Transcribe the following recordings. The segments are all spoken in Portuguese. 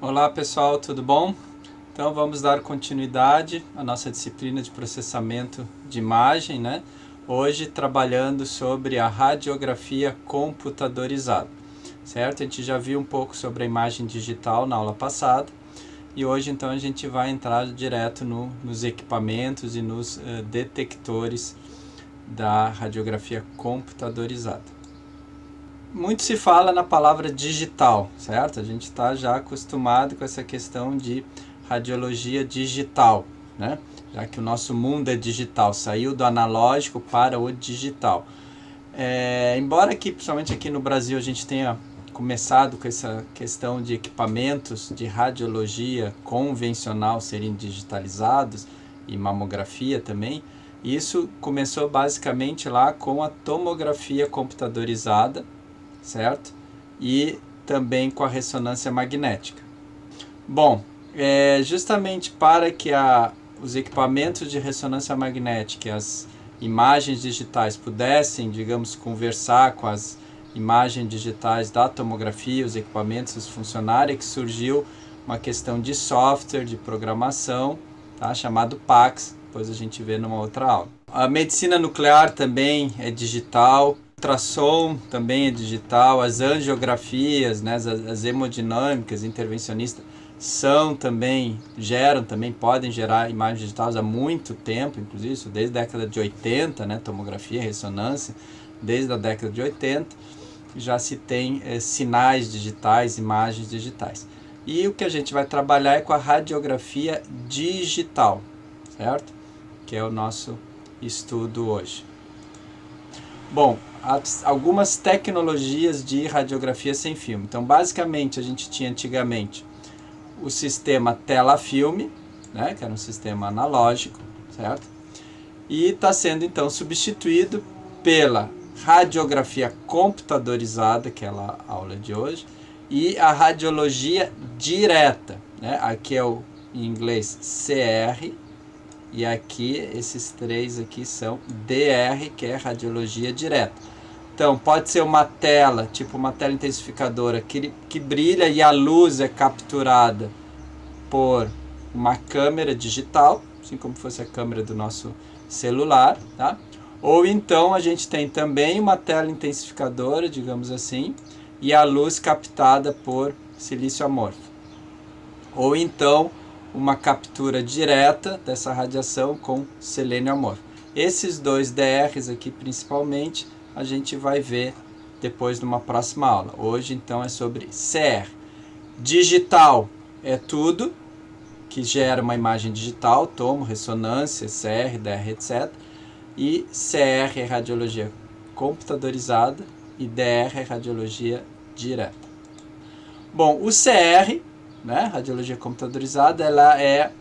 Olá pessoal, tudo bom? Então vamos dar continuidade à nossa disciplina de processamento de imagem, né? Hoje trabalhando sobre a radiografia computadorizada, certo? A gente já viu um pouco sobre a imagem digital na aula passada e hoje então a gente vai entrar direto nos equipamentos e nos detectores da radiografia computadorizada. Muito se fala na palavra digital, certo? A gente está já acostumado com essa questão de radiologia digital, né? Já que o nosso mundo é digital, saiu do analógico para o digital. Embora que, principalmente aqui no Brasil, a gente tenha começado com essa questão de equipamentos de radiologia convencional serem digitalizados e mamografia também, isso começou basicamente lá com a tomografia computadorizada, certo? E também com a ressonância magnética. Bom, justamente para que os equipamentos de ressonância magnética e as imagens digitais pudessem, digamos, conversar com as imagens digitais da tomografia, os equipamentos funcionarem, que surgiu uma questão de software, de programação, tá? Chamado PACS, depois a gente vê numa outra aula. A medicina nuclear também é digital, ultrassom também é digital, as angiografias, né, as hemodinâmicas intervencionistas podem gerar imagens digitais há muito tempo, inclusive isso desde a década de 80, né, tomografia, ressonância, desde a década de 80 já se tem sinais digitais, imagens digitais. E o que a gente vai trabalhar é com a radiografia digital, certo? Que é o nosso estudo hoje. Bom, algumas tecnologias de radiografia sem filme. Então, basicamente, a gente tinha antigamente o sistema tela-filme, né, que era um sistema analógico, certo? E está sendo, então, substituído pela radiografia computadorizada, que é a aula de hoje, e a radiologia direta, né? Aqui é em inglês CR, e aqui, esses três aqui são DR, que é radiologia direta. Então, pode ser uma tela, tipo uma tela intensificadora, que brilha e a luz é capturada por uma câmera digital, assim como fosse a câmera do nosso celular, tá? Ou então a gente tem também uma tela intensificadora, digamos assim, e a luz captada por silício amorfo. Ou então uma captura direta dessa radiação com selênio amorfo. Esses dois DRs aqui principalmente a gente vai ver depois numa próxima aula. Hoje então é sobre CR. Digital é tudo que gera uma imagem digital, tomo, ressonância, CR, DR, etc. E CR é radiologia computadorizada e DR é radiologia direta. Bom, o CR, né, radiologia computadorizada, ela é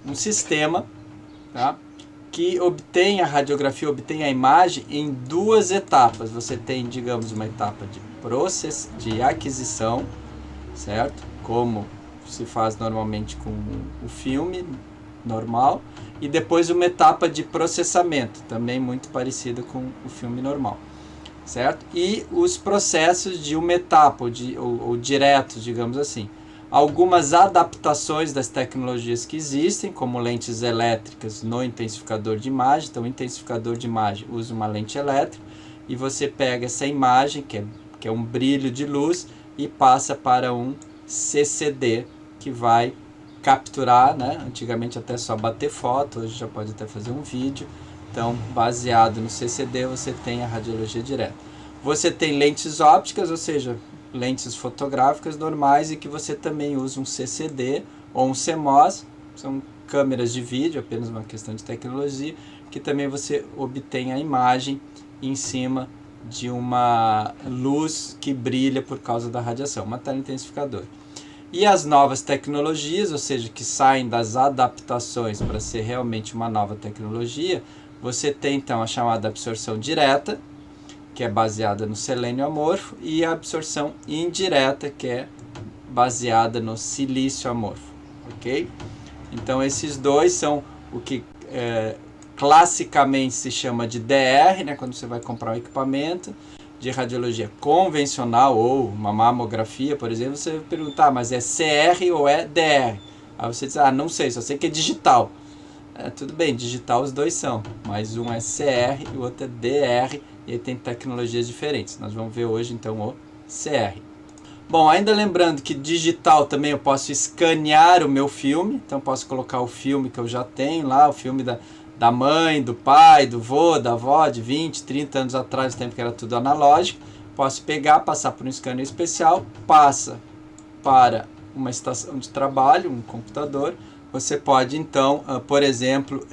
um sistema, tá, que obtém a radiografia, obtém a imagem em duas etapas. Você tem, digamos, uma etapa de aquisição, certo? Como se faz normalmente com o filme normal, e depois uma etapa de processamento, também muito parecida com o filme normal, certo? E os processos de uma etapa, ou diretos, digamos assim. Algumas adaptações das tecnologias que existem, como lentes elétricas no intensificador de imagem. Então, o intensificador de imagem usa uma lente elétrica e você pega essa imagem, que é um brilho de luz, e passa para um CCD, que vai capturar, né? Antigamente até só bater foto, hoje já pode até fazer um vídeo. Então, baseado no CCD, você tem a radiologia direta. Você tem lentes ópticas, ou seja, lentes fotográficas normais, e que você também usa um CCD ou um CMOS, são câmeras de vídeo, apenas uma questão de tecnologia, que também você obtém a imagem em cima de uma luz que brilha por causa da radiação, uma tela intensificadora. E as novas tecnologias, ou seja, que saem das adaptações para ser realmente uma nova tecnologia, você tem então a chamada absorção direta, que é baseada no selênio amorfo, e a absorção indireta, que é baseada no silício amorfo, ok? Então esses dois são o que classicamente se chama de DR, né, quando você vai comprar um equipamento, de radiologia convencional ou uma mamografia, por exemplo, você vai perguntar, mas é CR ou é DR? Aí você diz, não sei, só sei que é digital. Tudo bem, digital os dois são, mas um é CR e o outro é DR, e aí tem tecnologias diferentes. Nós vamos ver hoje então o CR. Bom, ainda lembrando que digital também eu posso escanear o meu filme, então posso colocar o filme que eu já tenho lá, o filme da mãe, do pai, do vô, da avó, de 20, 30 anos atrás, no tempo que era tudo analógico. Posso pegar, passar por um scanner especial, passa para uma estação de trabalho, um computador. Você pode então, por exemplo,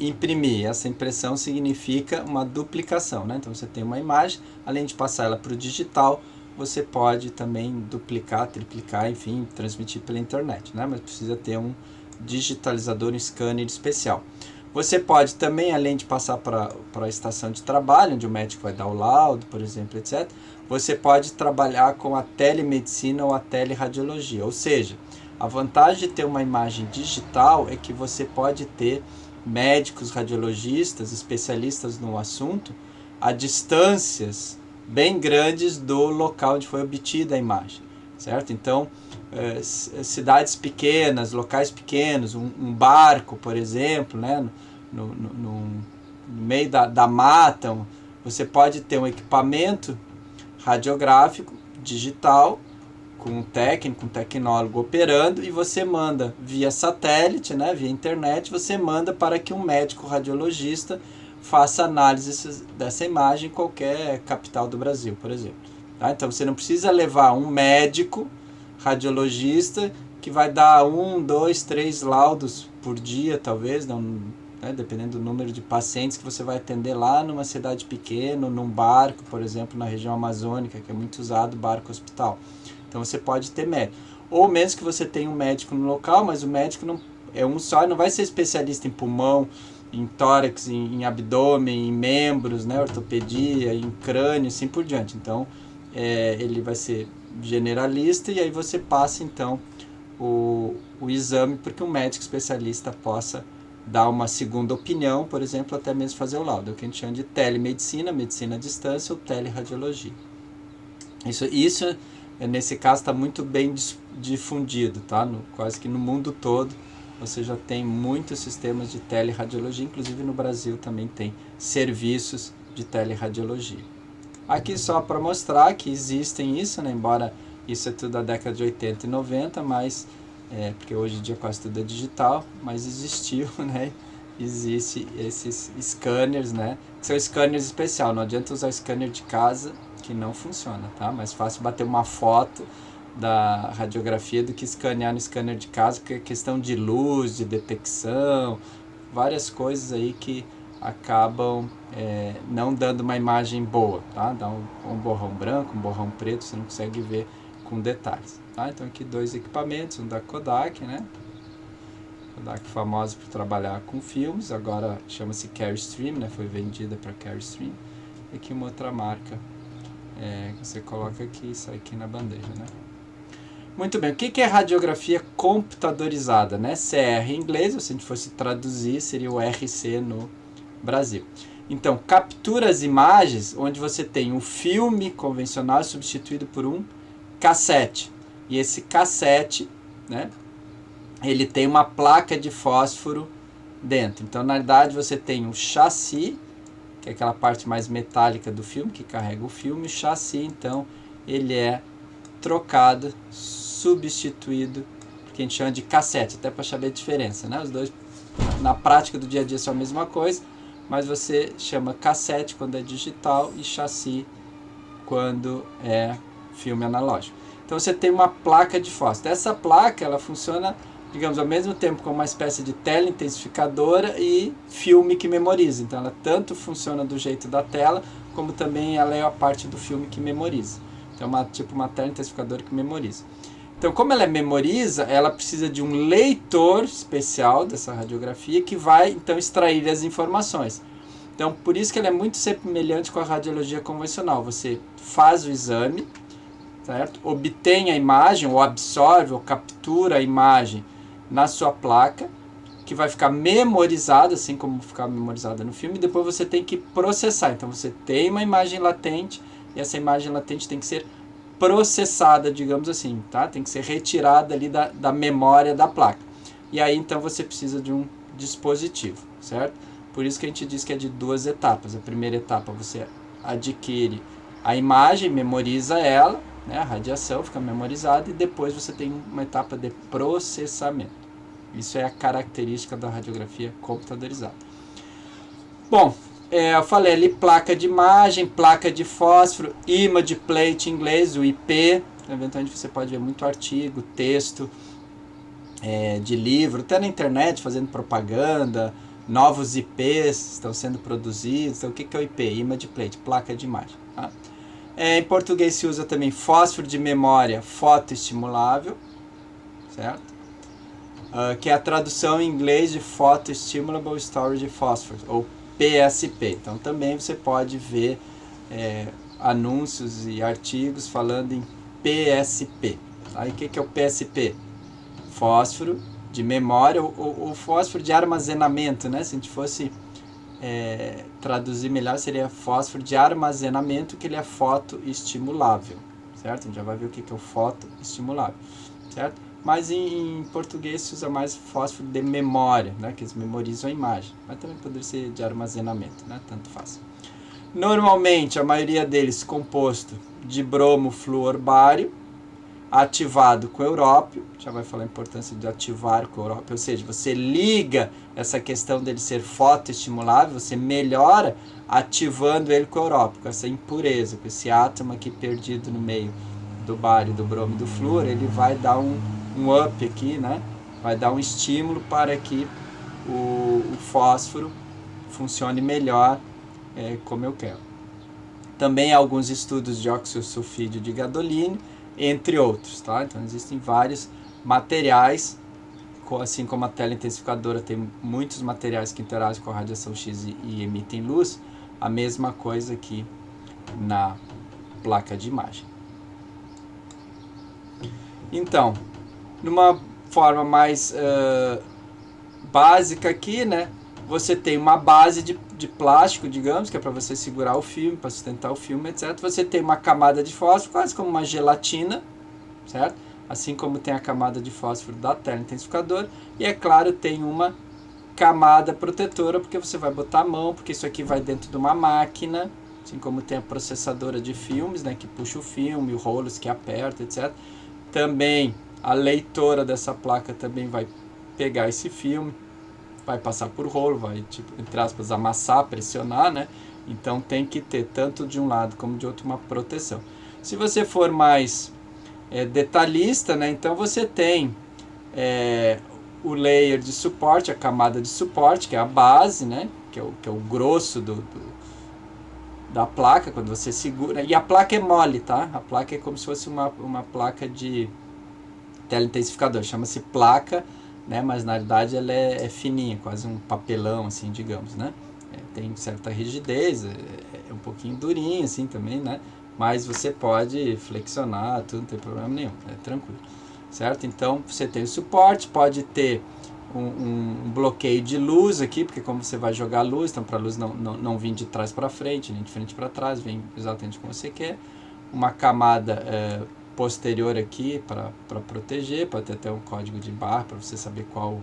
imprimir. Essa impressão significa uma duplicação, né? Então você tem uma imagem, além de passar ela para o digital, você pode também duplicar, triplicar, enfim, transmitir pela internet, né? Mas precisa ter um digitalizador, um scanner especial. Você pode também, além de passar para a estação de trabalho, onde o médico vai dar o laudo, por exemplo, etc., você pode trabalhar com a telemedicina ou a teleradiologia. Ou seja, a vantagem de ter uma imagem digital é que você pode ter médicos, radiologistas, especialistas no assunto, a distâncias bem grandes do local onde foi obtida a imagem, certo? Então, cidades pequenas, locais pequenos, um barco, por exemplo, né, no meio da mata, você pode ter um equipamento radiográfico digital com um técnico, um tecnólogo operando, e você manda via satélite, né, via internet, você manda para que um médico radiologista faça análise dessa imagem em qualquer capital do Brasil, por exemplo. Tá? Então você não precisa levar um médico radiologista que vai dar 1, 2, 3 laudos por dia, talvez, não, né, dependendo do número de pacientes que você vai atender lá numa cidade pequena, num barco, por exemplo, na região amazônica, que é muito usado, barco hospital. Então você pode ter médico. Ou mesmo que você tenha um médico no local, mas o médico não é um só, não vai ser especialista em pulmão, em tórax, em abdômen, em membros, né, ortopedia, em crânio, assim por diante. Então, ele vai ser generalista e aí você passa, então, o exame para que um médico especialista possa dar uma segunda opinião, por exemplo, até mesmo fazer o laudo. É o que a gente chama de telemedicina, medicina à distância ou teleradiologia. Isso nesse caso, está muito bem difundido, tá? Quase que no mundo todo. Você já tem muitos sistemas de teleradiologia, inclusive no Brasil também tem serviços de teleradiologia. Aqui só para mostrar que existem isso, né? Embora isso é tudo da década de 80 e 90, mas, porque hoje em dia quase tudo é digital, mas existiu, né? Existe esses scanners, né? Que são scanners especiais, não adianta usar scanner de casa que não funciona, tá? Mais fácil bater uma foto da radiografia do que escanear no scanner de casa, porque é questão de luz, de detecção, várias coisas aí que acabam não dando uma imagem boa, tá? Dá um borrão branco, um borrão preto, você não consegue ver com detalhes, tá? Então aqui 2 equipamentos, um da Kodak, né? Kodak famosa por trabalhar com filmes, agora chama-se Carestream, né? Foi vendida para Carestream. E aqui uma outra marca, você coloca aqui e sai aqui na bandeja, né? Muito bem, o que é radiografia computadorizada, né? CR em inglês, se a gente fosse traduzir, seria o RC no Brasil. Então, captura as imagens onde você tem um filme convencional substituído por um cassete. E esse cassete, né, ele tem uma placa de fósforo dentro. Então, na verdade, você tem um chassi, que é aquela parte mais metálica do filme, que carrega o filme. O chassi, então, ele é trocado, substituído, que a gente chama de cassete, até para saber a diferença, né? Os dois, na prática do dia a dia, são a mesma coisa, mas você chama cassete quando é digital e chassi quando é filme analógico. Então você tem uma placa de fósforo. Essa placa, ela funciona, digamos, ao mesmo tempo como uma espécie de teleintensificadora e filme que memoriza. Então ela tanto funciona do jeito da tela, como também ela é a parte do filme que memoriza. Então é tipo uma teleintensificadora que memoriza. Então, como ela memoriza, ela precisa de um leitor especial dessa radiografia que vai, então, extrair as informações. Então, por isso que ela é muito semelhante com a radiologia convencional. Você faz o exame, certo? Obtém a imagem, ou absorve, ou captura a imagem na sua placa, que vai ficar memorizada, assim como ficar memorizada no filme, e depois você tem que processar. Então, você tem uma imagem latente, e essa imagem latente tem que ser processada, digamos assim, tá? Tem que ser retirada ali da memória da placa. E aí, então, você precisa de um dispositivo, certo? Por isso que a gente diz que é de 2 etapas. A primeira etapa, você adquire a imagem, memoriza ela, né? A radiação fica memorizada, e depois você tem uma etapa de processamento. Isso é a característica da radiografia computadorizada. Bom, eu falei ali placa de imagem, placa de fósforo, image plate em inglês, o IP. Eventualmente você pode ver muito artigo, texto de livro, até na internet fazendo propaganda, novos IPs estão sendo produzidos. Então, o que é o IP? Image plate, placa de imagem. Tá? Em português se usa também fósforo de memória fotoestimulável, certo? Que é a tradução em inglês de Photo-Stimulable Storage Phosphorus, ou PSP. Então também você pode ver anúncios e artigos falando em PSP. Aí o que é o PSP? Fósforo de memória, ou fósforo de armazenamento, né? Se a gente fosse traduzir melhor, seria fósforo de armazenamento, que ele é fotoestimulável, certo? A gente já vai ver o que é o fotoestimulável, certo? Mas em português se usa mais fósforo de memória, né? Que eles memorizam a imagem, mas também poderia ser de armazenamento, né? Tanto faz. Normalmente, a maioria deles composto de bromo fluorbário, ativado com európio. Já vai falar a importância de ativar com európio, ou seja, você liga essa questão dele ser fotoestimulável, você melhora ativando ele com európio, com essa impureza, com esse átomo aqui perdido no meio do bário, do bromo e do flúor. Ele vai dar um up aqui, né? Vai dar um estímulo para que o fósforo funcione melhor como eu quero. Também há alguns estudos de óxido sulfídeo de gadolínio, entre outros, tá? Então existem vários materiais, assim como a tela intensificadora tem muitos materiais que interagem com a radiação X e emitem luz, a mesma coisa aqui na placa de imagem. Então, numa forma mais básica aqui, né? Você tem uma base de plástico, digamos, que é para você segurar o filme, para sustentar o filme, etc. Você tem uma camada de fósforo, quase como uma gelatina, certo? Assim como tem a camada de fósforo da tela intensificadora. E, é claro, tem uma camada protetora, porque você vai botar a mão, porque isso aqui vai dentro de uma máquina, assim como tem a processadora de filmes, né, que puxa o filme, o rolos que aperta, etc. Também a leitora dessa placa também vai pegar esse filme, vai passar por rolo, vai, tipo, entre aspas, amassar, pressionar, né? Então tem que ter tanto de um lado como de outro uma proteção. Se você for mais detalhista, né? Então você tem o layer de suporte, a camada de suporte, que é a base, né? Que é o grosso da placa, quando você segura. E a placa é mole, tá? A placa é como se fosse uma placa de teleintensificador, chama-se placa, né? Mas na realidade ela é fininha, quase um papelão, assim, digamos, né? Tem certa rigidez, é um pouquinho durinho, assim, também, né? Mas você pode flexionar, tudo, não tem problema nenhum, é tranquilo, certo? Então você tem o suporte, pode ter um bloqueio de luz aqui, porque como você vai jogar luz, então para a luz não vir de trás para frente, nem de frente para trás, vem exatamente como você quer. Uma camada posterior aqui para proteger, pode ter até um código de barra para você saber qual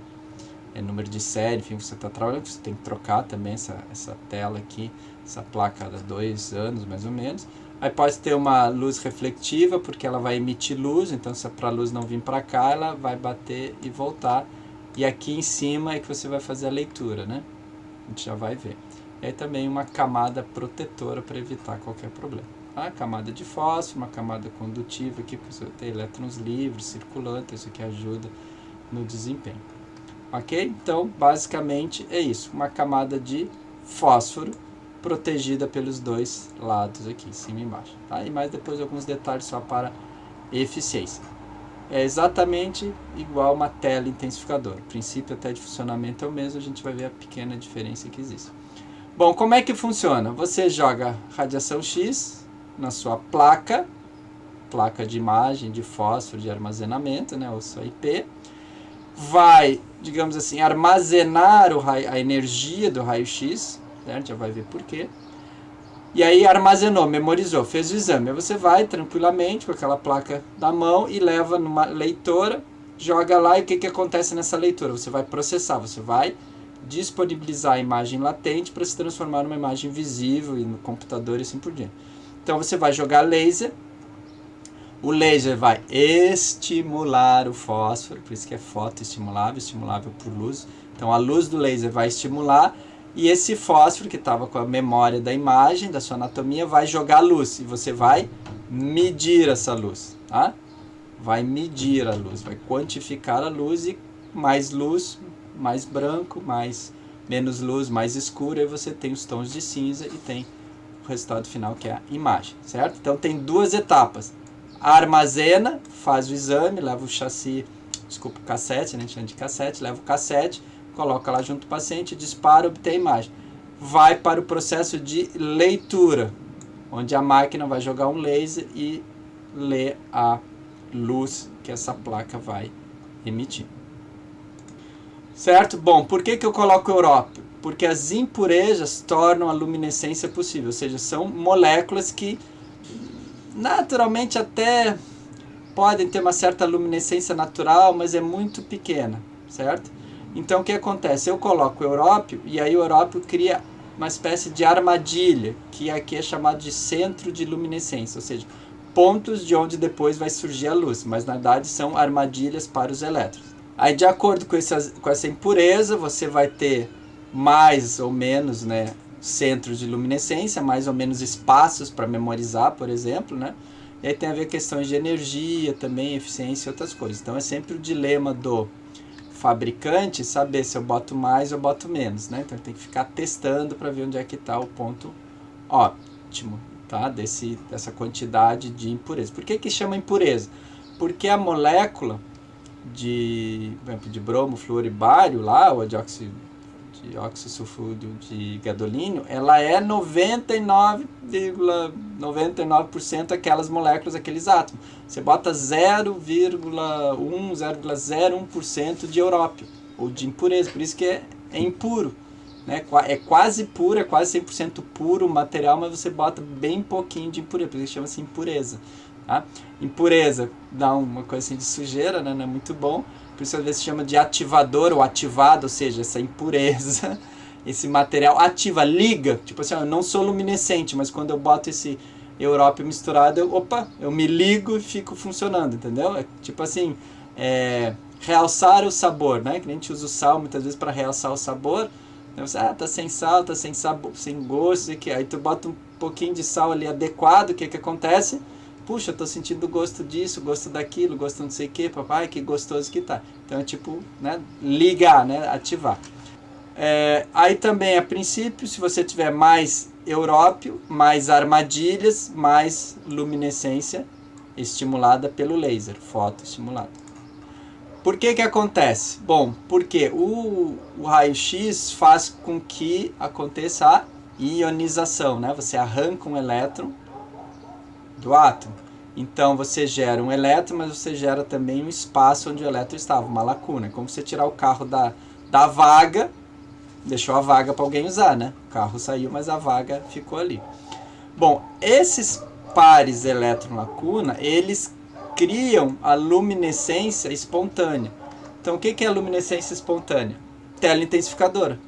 número de série, enfim, você está trabalhando. Você tem que trocar também essa tela aqui, essa placa cada 2 anos mais ou menos. Aí pode ter uma luz reflectiva, porque ela vai emitir luz, então se para a luz não vir para cá, ela vai bater e voltar. E aqui em cima é que você vai fazer a leitura, né? A gente já vai ver. E aí também uma camada protetora para evitar qualquer problema. A camada de fósforo, uma camada condutiva aqui, porque você tem elétrons livres, circulando, isso aqui ajuda no desempenho. Ok? Então, basicamente é isso. Uma camada de fósforo protegida pelos dois lados aqui, cima e embaixo. Tá? E mais depois alguns detalhes só para eficiência. É exatamente igual uma tela intensificadora. O princípio até de funcionamento é o mesmo, a gente vai ver a pequena diferença que existe. Bom, como é que funciona? Você joga radiação X na sua placa de imagem, de fósforo, de armazenamento, né, ou sua IP, vai, digamos assim, armazenar a energia do raio-x, certo? Já vai ver por quê. E aí armazenou, memorizou, fez o exame. Aí você vai tranquilamente com aquela placa na mão e leva numa leitora, joga lá e o que acontece nessa leitura? Você vai processar, você vai disponibilizar a imagem latente para se transformar numa imagem visível e no computador e assim por diante. Então você vai jogar laser, o laser vai estimular o fósforo, por isso que é fotoestimulável, estimulável por luz. Então a luz do laser vai estimular e esse fósforo que estava com a memória da imagem, da sua anatomia, vai jogar luz e você vai medir essa luz, tá? Vai medir a luz, vai quantificar a luz e mais luz, mais branco, menos luz, mais escuro, e você tem os tons de cinza e tem o resultado final que é a imagem, certo? Então tem duas etapas. Armazena, faz o exame, leva o chassi, desculpa, o cassete, né? A gente chama de cassete, leva o cassete, coloca lá junto ao paciente, dispara, obtém a imagem. Vai para o processo de leitura, onde a máquina vai jogar um laser e lê a luz que essa placa vai emitir. Certo? Bom, por que eu coloco Európio? Porque as impurezas tornam a luminescência possível, ou seja, são moléculas que naturalmente até podem ter uma certa luminescência natural, mas é muito pequena, certo? Então o que acontece? Eu coloco o Európio e aí o Európio cria uma espécie de armadilha, que aqui é chamado de centro de luminescência, ou seja, pontos de onde depois vai surgir a luz, mas na verdade são armadilhas para os elétrons. Aí de acordo com essa impureza, você vai ter mais ou menos, né, centros de luminescência, mais ou menos espaços para memorizar, por exemplo, né? E aí tem a ver questões de energia também, eficiência e outras coisas. Então é sempre o dilema do fabricante saber se eu boto mais ou boto menos, né? Então ele tem que ficar testando para ver onde é que está o ponto ótimo, tá? Dessa quantidade de impureza. Por que chama impureza? Porque a molécula de bromo, fluor e bário lá, ou de oxissulfuro de gadolínio, ela é 99,99% aquelas moléculas, aqueles átomos. Você bota 0,01% de Európio, ou de impureza, por isso que é impuro. Né? É quase puro, é quase 100% puro o material, mas você bota bem pouquinho de impureza, por isso chama-se impureza. Tá? Impureza dá uma coisa assim de sujeira, né? Não é muito bom. Por isso às vezes se chama de ativador ou ativado, ou seja, essa impureza, esse material ativa, liga. Tipo assim, eu não sou luminescente, mas quando eu boto esse Európio misturado, eu me ligo e fico funcionando, entendeu? É tipo assim, realçar o sabor, né? Que a gente usa o sal muitas vezes para realçar o sabor. Então você, tá sem sal, tá sem sabor, sem gosto, aí tu bota um pouquinho de sal ali adequado, o que acontece? Puxa, eu tô sentindo o gosto disso, o gosto daquilo, gosto não sei o que, papai, que gostoso que tá. Então é tipo, né, ligar, né, ativar. Aí também, a princípio, se você tiver mais Európio, mais armadilhas, mais luminescência estimulada pelo laser, fotoestimulada. Por que acontece? Bom, porque o raio-x faz com que aconteça a ionização, né? Você arranca um elétron do átomo. Então você gera um elétron, mas você gera também um espaço onde o elétron estava, uma lacuna. É como você tirar o carro da vaga, deixou a vaga para alguém usar, né? O carro saiu, mas a vaga ficou ali. Bom, esses pares elétron-lacuna, eles criam a luminescência espontânea. Então o que é a luminescência espontânea? Teleintensificadora.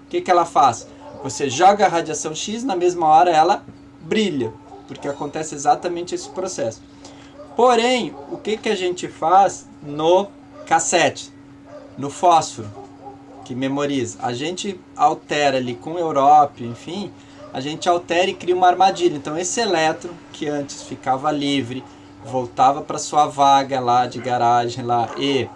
O que ela faz? Você joga a radiação X, na mesma hora ela brilha, porque acontece exatamente esse processo. Porém, o que a gente faz no cassete, no fósforo, que memoriza? A gente altera ali com Európio, enfim, a gente altera e cria uma armadilha. Então esse elétron, que antes ficava livre, voltava para sua vaga lá de garagem lá e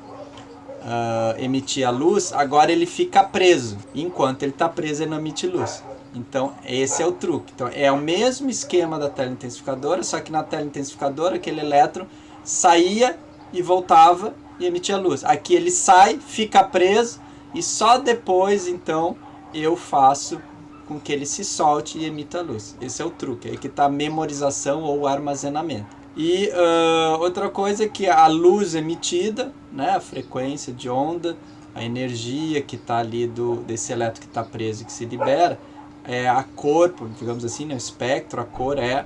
emitia luz, agora ele fica preso. Enquanto ele está preso, ele não emite luz. Então esse é o truque. Então é o mesmo esquema da teleintensificadora, só que na teleintensificadora aquele elétron saía e voltava e emitia luz. Aqui ele sai, fica preso e só depois então eu faço com que ele se solte e emita luz. Esse é o truque, aí que está a memorização ou armazenamento. E outra coisa é que a luz emitida, né, a frequência de onda, a energia que está ali desse elétron que está preso e que se libera, a cor, digamos assim, né, o espectro, a cor é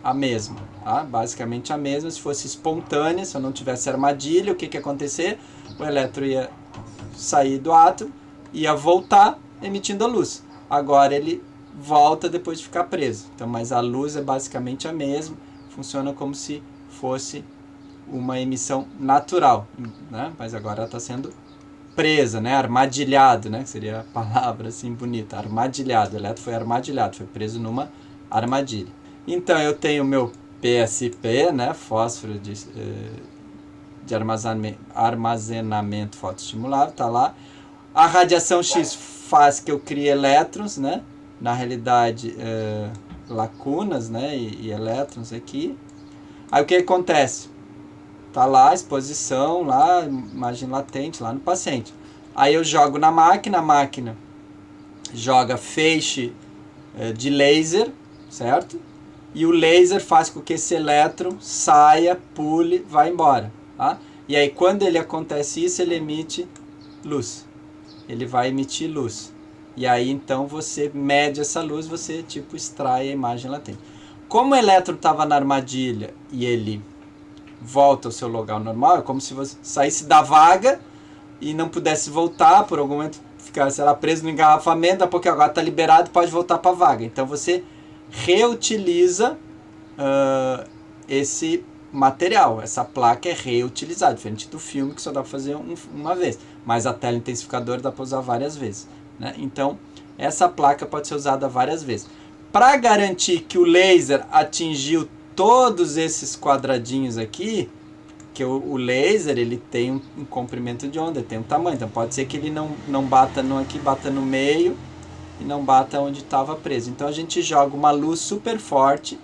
a mesma, tá? Basicamente a mesma. Se fosse espontânea, se eu não tivesse armadilha, o que ia acontecer? O elétron ia sair do átomo, ia voltar emitindo a luz. Agora ele volta depois de ficar preso. Então, mas a luz é basicamente a mesma, funciona como se fosse uma emissão natural, né? Mas agora ela está sendo presa, né? Armadilhado, né? Que seria a palavra assim bonita, armadilhado. O elétron foi armadilhado, foi preso numa armadilha. Então eu tenho o meu PSP, né? Fósforo de armazenamento fotoestimulável, tá lá. A radiação X faz que eu crie elétrons, né? Na realidade, lacunas, né? E elétrons aqui. Aí o que acontece? Tá lá a exposição, lá, imagem latente, lá no paciente. Aí eu jogo na máquina, a máquina joga feixe de laser, certo? E o laser faz com que esse elétron saia, pule, vá embora, tá? E aí quando ele acontece isso, ele emite luz. Ele vai emitir luz. E aí então você mede essa luz, você tipo extrai a imagem latente. Como o elétron estava na armadilha e ele volta ao seu lugar normal, é como se você saísse da vaga e não pudesse voltar, por algum momento ficasse lá preso no engarrafamento, daqui a pouco agora está liberado e pode voltar para a vaga. Então você reutiliza esse material, essa placa é reutilizada, diferente do filme que só dá para fazer uma vez, mas a tela intensificadora dá para usar várias vezes, né? Então essa placa pode ser usada várias vezes. Para garantir que o laser atingiu todos esses quadradinhos aqui, que o laser ele tem um comprimento de onda, tem um tamanho, então pode ser que ele não bata aqui, bata no meio e não bata onde estava preso. Então a gente joga uma luz super forte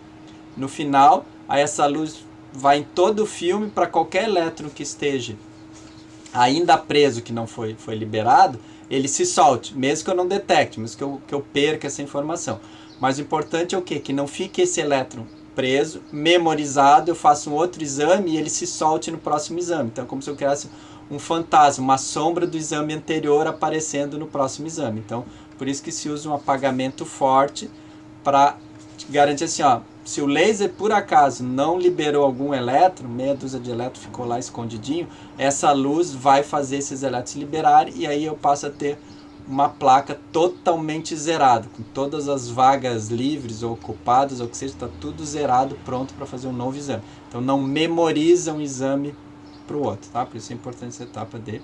no final, aí essa luz vai em todo o filme para qualquer elétron que esteja ainda preso, que não foi liberado, ele se solte, mesmo que eu não detecte, mesmo que eu perca essa informação. Mas o importante é o quê? Que não fique esse elétron preso, memorizado, eu faço um outro exame e ele se solte no próximo exame. Então é como se eu criasse um fantasma, uma sombra do exame anterior aparecendo no próximo exame. Então, por isso que se usa um apagamento forte para garantir assim, ó, se o laser por acaso não liberou algum elétron, meia dúzia de elétrons ficou lá escondidinho, essa luz vai fazer esses elétrons liberarem e aí eu passo a ter uma placa totalmente zerada, com todas as vagas livres ou ocupadas, ou que seja, está tudo zerado, pronto para fazer um novo exame. Então não memoriza um exame para o outro, tá? Por isso é importante essa etapa de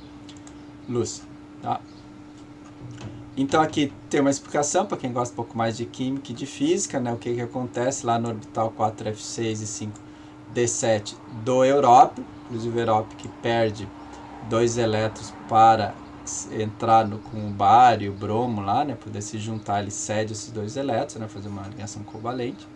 luz, tá? Então aqui tem uma explicação para quem gosta um pouco mais de química e de física, né? O que acontece lá no orbital 4F6 e 5D7 do Europe, inclusive o Europe que perde 2 elétrons para entrar com o bário e o bromo lá, né, poder se juntar, ele cede esses 2 elétrons, né, fazer uma ligação covalente.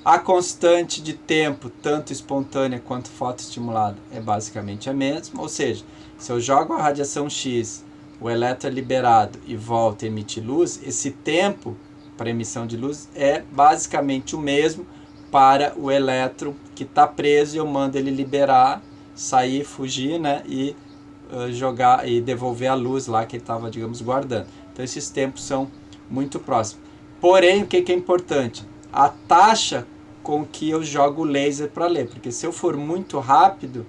A constante de tempo, tanto espontânea quanto fotoestimulada, é basicamente a mesma, ou seja, se eu jogo a radiação X, o elétron é liberado e volta a emitir luz, esse tempo para emissão de luz é basicamente o mesmo para o elétron que está preso e eu mando ele liberar, sair, fugir, né, e jogar e devolver a luz lá que ele estava, digamos, guardando. Então esses tempos são muito próximos. Porém, o que é importante? A taxa com que eu jogo o laser para ler, porque se eu for muito rápido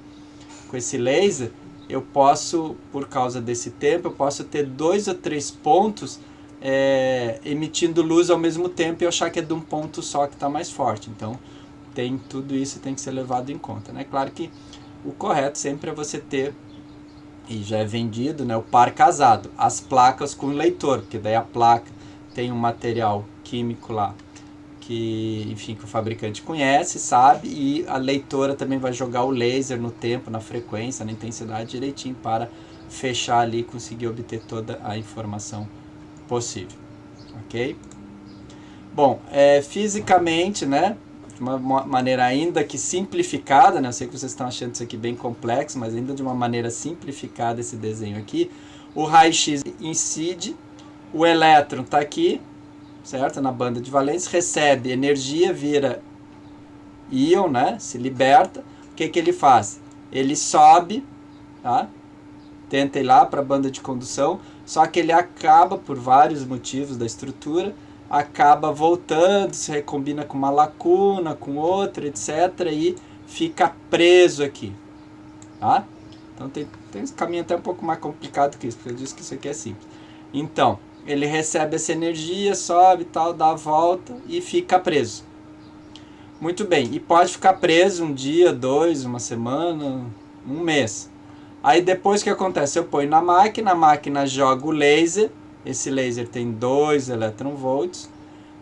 com esse laser, eu posso, por causa desse tempo, eu posso ter 2 ou 3 pontos emitindo luz ao mesmo tempo e eu achar que é de um ponto só que está mais forte. Então tem tudo isso tem que ser levado em conta, né? Claro que o correto sempre é você ter, e já é vendido, né, o par casado, as placas com leitor, porque daí a placa tem um material químico lá que, enfim, que o fabricante conhece, sabe, e a leitora também vai jogar o laser no tempo, na frequência, na intensidade direitinho para fechar ali e conseguir obter toda a informação possível, ok? Bom, fisicamente, né, de uma maneira ainda que simplificada, né? Eu sei que vocês estão achando isso aqui bem complexo, mas ainda de uma maneira simplificada esse desenho aqui. O raio-x incide, o elétron está aqui, certo? Na banda de valência, recebe energia, vira íon, né? Se liberta. O que ele faz? Ele sobe, tá? Tenta ir lá para a banda de condução, só que ele acaba, por vários motivos da estrutura, acaba voltando, se recombina com uma lacuna, com outra, etc. E fica preso aqui. Tá? Então tem esse caminho até um pouco mais complicado que isso, porque eu disse que isso aqui é simples. Então, ele recebe essa energia, sobe e tal, dá a volta e fica preso. Muito bem, e pode ficar preso um dia, 2, uma semana, um mês. Aí depois o que acontece? Eu ponho na máquina, a máquina joga o laser, esse laser tem 2 electronvolts,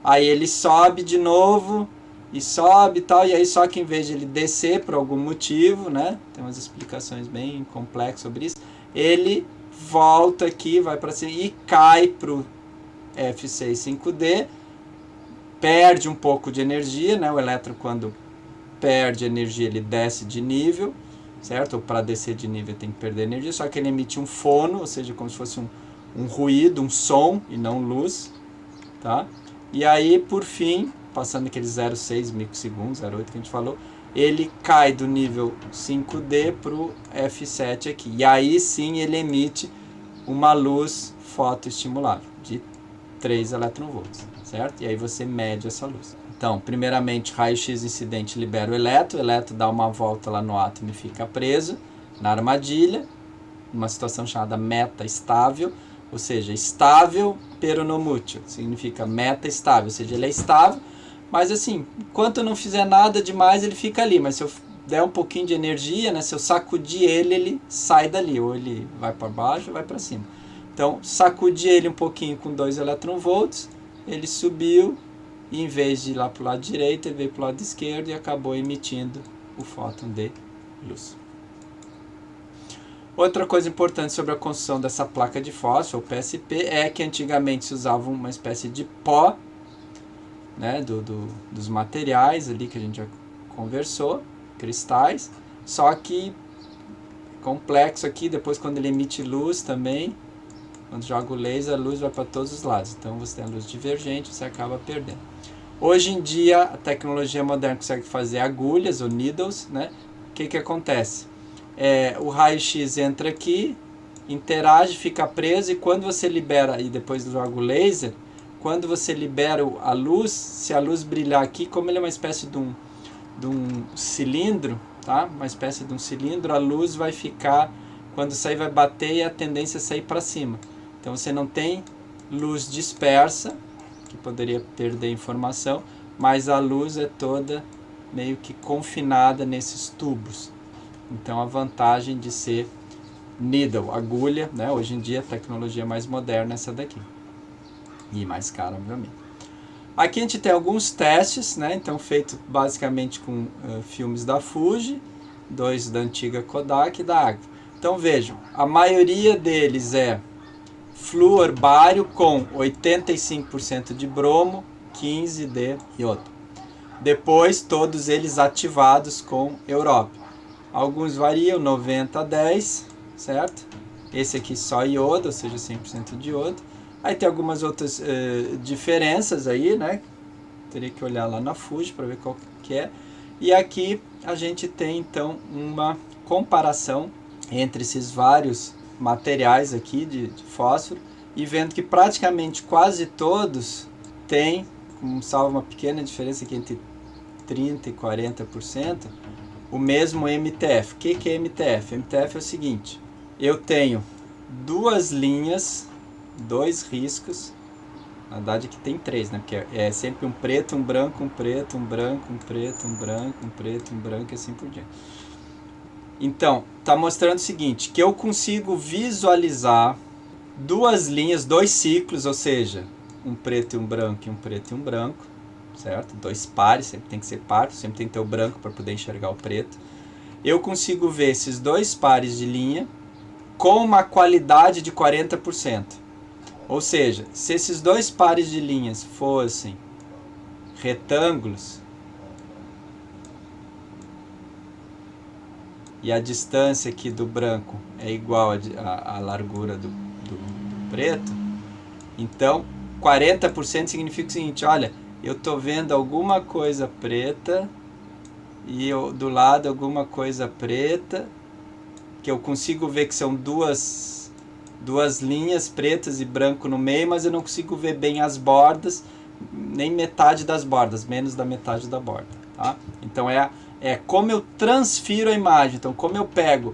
aí ele sobe de novo, e sobe e tal, e aí só que em vez de ele descer por algum motivo, né, tem umas explicações bem complexas sobre isso, ele volta aqui, vai para cima e cai para o F6,5D, perde um pouco de energia, né, o elétron quando perde energia ele desce de nível, certo? Ou para descer de nível tem que perder energia, só que ele emite um fono, ou seja, como se fosse um ruído, um som e não luz, tá? E aí, por fim, passando aqueles 0,6 microsegundos, 0,8 que a gente falou, ele cai do nível 5D para o F7 aqui. E aí sim ele emite uma luz fotoestimulável de 3 eletronvolts, certo? E aí você mede essa luz. Então, primeiramente, raio-x incidente libera o elétron dá uma volta lá no átomo e fica preso na armadilha, numa situação chamada meta-estável, ou seja, estável, pero não mútil, significa meta-estável, ou seja, ele é estável, mas assim, enquanto eu não fizer nada demais, ele fica ali, mas se eu der um pouquinho de energia, né, se eu sacudir ele, ele sai dali, ou ele vai para baixo ou vai para cima. Então, sacudi ele um pouquinho com 2 eletronvolts, ele subiu, e em vez de ir lá para o lado direito, ele veio para o lado esquerdo e acabou emitindo o fóton de luz. Outra coisa importante sobre a construção dessa placa de fósforo, ou PSP, é que antigamente se usava uma espécie de pó, né, dos materiais ali que a gente já conversou, cristais, só que complexo aqui, depois quando ele emite luz também, quando joga o laser, a luz vai para todos os lados, então você tem a luz divergente, você acaba perdendo. Hoje em dia, a tecnologia moderna consegue fazer agulhas ou needles, né? O que acontece? O raio-x entra aqui, interage, fica preso, e quando você libera, e depois joga o laser, quando você libera a luz, se a luz brilhar aqui, como ele é uma espécie de um cilindro, tá? Uma espécie de um cilindro, a luz vai ficar, quando sair vai bater e a tendência é sair para cima. Então você não tem luz dispersa, que poderia perder informação, mas a luz é toda meio que confinada nesses tubos. Então a vantagem de ser needle, agulha, né? Hoje em dia a tecnologia mais moderna é essa daqui. E mais cara, obviamente. Aqui a gente tem alguns testes, né? Então feito basicamente com filmes da Fuji, 2 da antiga Kodak e da Agfa. Então vejam, a maioria deles é flúor bário com 85% de bromo, 15% de iodo. Depois todos eles ativados com európio. Alguns variam 90 a 10, certo? Esse aqui só iodo, ou seja, 100% de iodo. Aí tem algumas outras diferenças aí, né? Teria que olhar lá na Fuji para ver qual que é. E aqui a gente tem então uma comparação entre esses vários materiais aqui de fósforo e vendo que praticamente quase todos têm, salvo uma pequena diferença aqui entre 30% e 40%, o mesmo MTF. O que é MTF? MTF é o seguinte, eu tenho 2 linhas, 2 riscos, na verdade aqui tem 3, né? Porque é sempre um preto, um branco, um preto, um branco, um preto, um branco, um preto, um branco e assim por diante. Então, está mostrando o seguinte, que eu consigo visualizar 2 linhas, 2 ciclos, ou seja, um preto e um branco e um preto e um branco, certo? 2 pares, sempre tem que ser par, sempre tem que ter o branco para poder enxergar o preto. Eu consigo ver esses 2 pares de linha com uma qualidade de 40%. Ou seja, se esses 2 pares de linhas fossem retângulos, e a distância aqui do branco é igual à largura do preto, então 40% significa o seguinte, olha, eu estou vendo alguma coisa preta e do lado alguma coisa preta, que eu consigo ver que são duas linhas pretas e branco no meio, mas eu não consigo ver bem as bordas, nem metade das bordas, menos da metade da borda. Tá? Então é como eu transfiro a imagem. Então como eu pego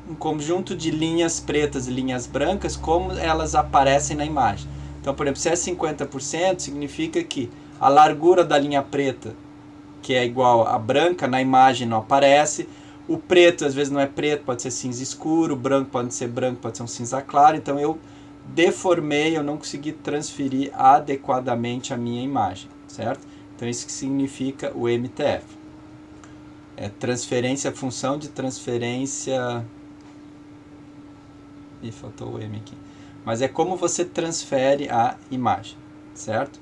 um conjunto de linhas pretas e linhas brancas, como elas aparecem na imagem. Então, por exemplo, se é 50%, significa que a largura da linha preta, que é igual à branca, na imagem não aparece. O preto, às vezes, não é preto, pode ser cinza escuro. O branco pode ser branco, pode ser um cinza claro. Então, eu deformei, eu não consegui transferir adequadamente a minha imagem, certo? Então, isso que significa o MTF. É transferência, função de transferência... Ih, faltou o M aqui. Mas é como você transfere a imagem, certo?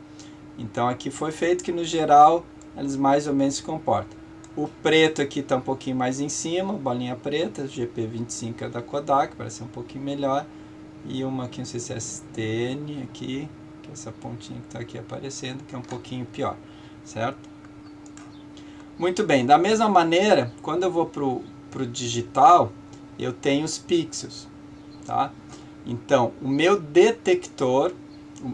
Então aqui foi feito que no geral eles mais ou menos se comportam. O preto aqui está um pouquinho mais em cima, bolinha preta, GP25 é da Kodak, parece um pouquinho melhor. E uma aqui, não sei se é STN aqui, que é essa pontinha que está aqui aparecendo, que é um pouquinho pior, certo? Muito bem, da mesma maneira, quando eu vou pro digital, eu tenho os pixels. Tá? Então, o meu detector,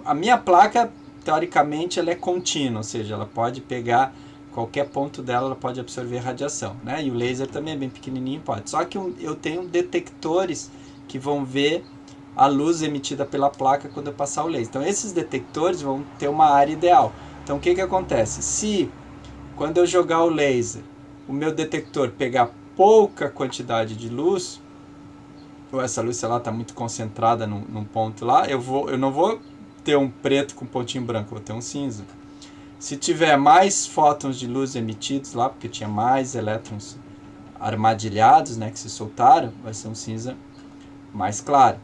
a minha placa, teoricamente, ela é contínua, ou seja, ela pode pegar qualquer ponto dela, ela pode absorver radiação, né? E o laser também é bem pequenininho, pode. Só que eu tenho detectores que vão ver a luz emitida pela placa quando eu passar o laser. Então, esses detectores vão ter uma área ideal. Então, o que acontece? Se, quando eu jogar o laser, o meu detector pegar pouca quantidade de luz, ou essa luz, sei lá, está muito concentrada num ponto lá, eu não vou ter um preto com pontinho branco, eu vou ter um cinza. Se tiver mais fótons de luz emitidos lá, porque tinha mais elétrons armadilhados, né, que se soltaram, vai ser um cinza mais claro.